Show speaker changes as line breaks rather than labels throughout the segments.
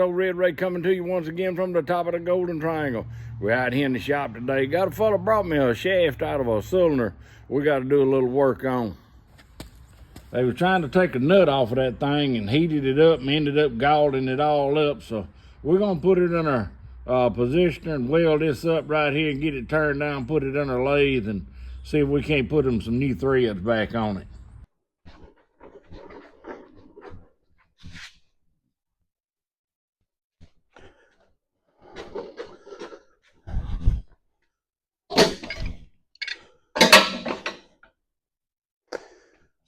Old Red Ray coming to you once again from the top of the Golden Triangle. We're out here in the shop today. Got a fella brought me a shaft out of a cylinder we got to do a little work on. They were trying to take a nut off of that thing and heated it up and ended up galled it all up. So we're going to put it in our positioner and weld this up right here and get it turned down, put it in our lathe and see if we can't put some new threads back on it.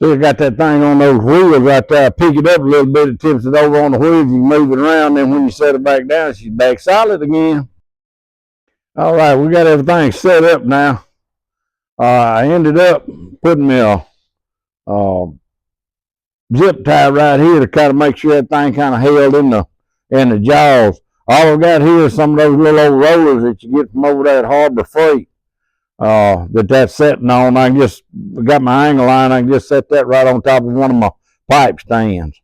So I got that thing on those wheels right there. I pick it up a little bit, it tips it over on the wheels, you move it around, then when you set it back down, she's back solid again. All right, we got everything set up now. I ended up putting me a zip tie right here to kind of make sure that thing kind of held in the jaws. All I've got here is some of those little old rollers that you get from over there at Harbor Freight. That's setting on. I just got my angle line. I can just set that right on top of one of my pipe stands.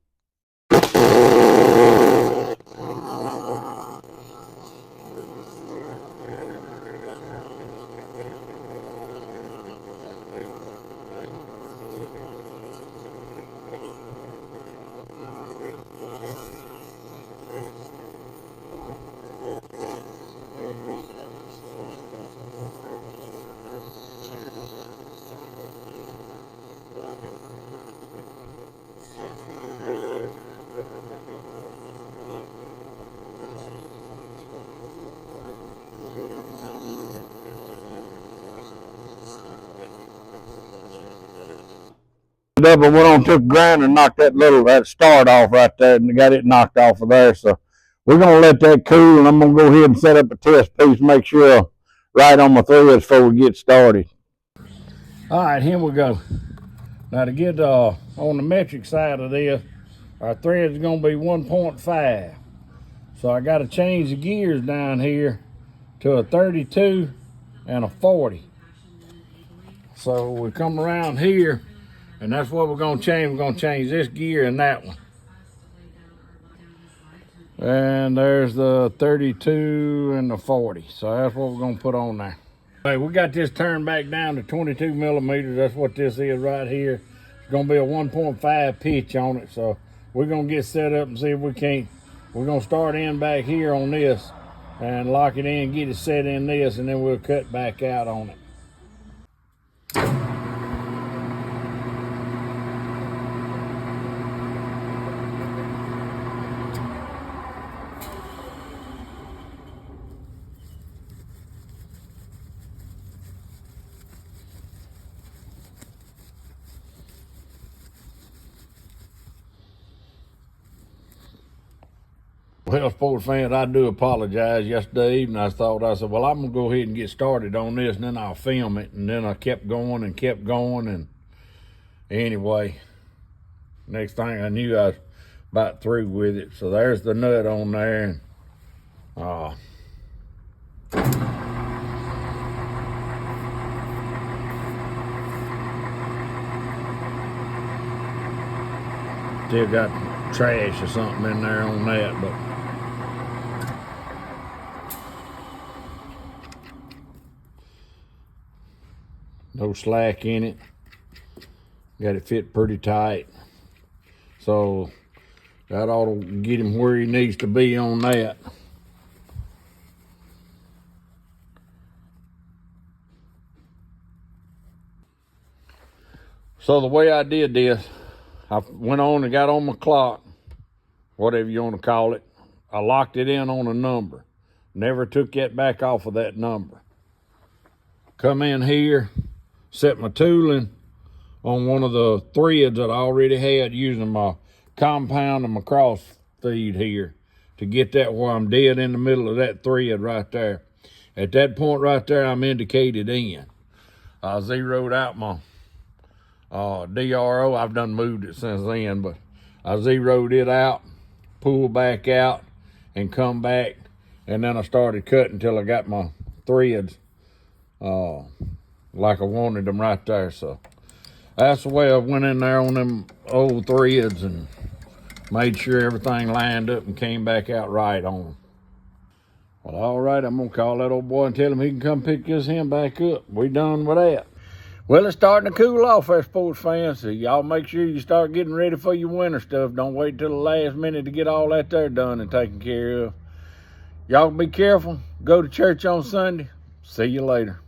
Up and went on, took a grinder and knocked that start off right there and got it knocked off of there. So we're going to let that cool and I'm going to go ahead and set up a test piece, make sure right on my threads before we get started. All right, here we go. Now to get on the metric side of this, our thread is going to be 1.5. So I got to change the gears down here to a 32 and a 40. So we come around here and that's what we're going to change. We're going to change this gear and that one. And there's the 32 and the 40. So that's what we're going to put on there. Hey, we got this turned back down to 22 millimeters. That's what this is right here. It's going to be a 1.5 pitch on it. So we're going to get set up and see if we can't. We're going to start in back here on this and lock it in, get it set in this, and then we'll cut back out on it. Well, sports fans, I do apologize. Yesterday evening, I said, well, I'm going to go ahead and get started on this, and then I'll film it. And then I kept going. And anyway, next thing I knew, I was about through with it. So there's the nut on there. Still got trash or something in there on that, but no slack in it. Got it fit pretty tight. So that ought to get him where he needs to be on that. So the way I did this, I went on and got on my clock, whatever you want to call it. I locked it in on a number. Never took that back off of that number. Come in here, set my tooling on one of the threads that I already had using my compound and my cross feed here to get that where I'm dead in the middle of that thread right there. At that point right there, I'm indicated in. I zeroed out my DRO. I've done moved it since then, but I zeroed it out, pulled back out, and come back, and then I started cutting until I got my threads like I wanted them right there. So that's the way I went in there on them old threads and Made sure everything lined up and came back out right on him. Well, all right, I'm gonna call that old boy and tell him he can come pick this hen back up. We done with that. Well, it's starting to cool off there, sports fans. So y'all make sure you start getting ready for your winter stuff. Don't wait till the last minute to get all that there done and taken care of. Y'all be careful. Go to church on Sunday. See you later.